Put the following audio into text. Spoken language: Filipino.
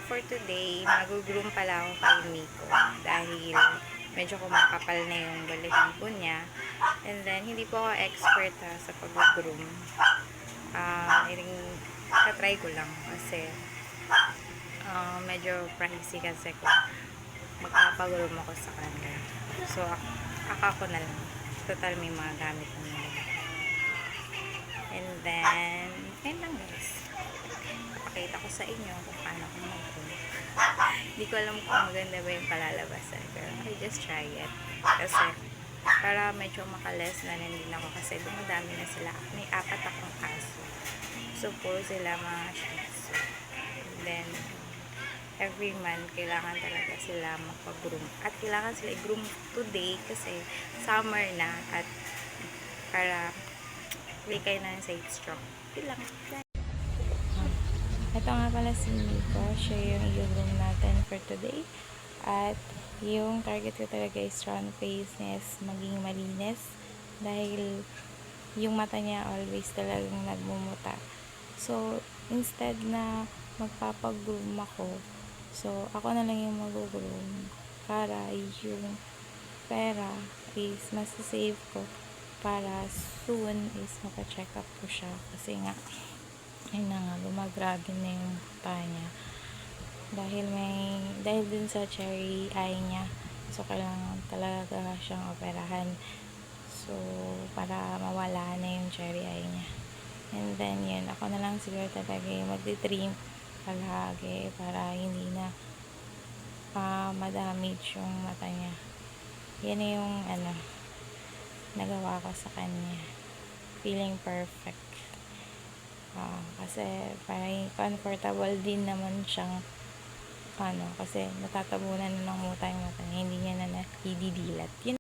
for today, mag-groom pala ako kay Miko dahil medyo kumakapal na yung balahibo niya. And then, hindi po ako expert sa pag-groom. Katry ko lang kasi medyo pricey kasi kung magpapagroom ako sa kanya. So, ako na lang. Total, may mga gamit na nila. And then, ayun lang guys. Pakita ko sa inyo kung paano ko mag-groom. Hindi ko alam kung maganda ba yung palalabasan. Pero I just try it. Kasi, para medyo makales na din ako kasi dumadami na sila. May 4 akong aso. So, puro sila mga shih tzu. And then, every month, kailangan talaga sila magpa-groom. At kailangan sila i-groom today kasi summer na at para likay na sa heat stroke. Yun lang. Ito nga pala si Miko. Siya yung i-groom natin for today. At yung target ko talaga is round face niya is maging malinis. Dahil yung mata niya always talagang nagmumuta. So, instead na magpapagroom ako, so ako na lang yung mag-groom para yung pera is masasave ko para soon is mapacheck up ko siya kasi nga ayun na nga, gumagrabe na yung mata niya dahil din sa cherry eye niya. So, kailangan talaga siyang operahan. So, para mawala na yung cherry eye niya. And then, yun, ako na lang siguro talaga yung magti-trim palagi para hindi na madamage yung mata niya. Yan na yung nagawa ko sa kanya. Feeling perfect. Kasi parang comfortable din naman siyang kasi natatabunan na ng muta yung mata niya. Hindi niya na nadidilat. Yun.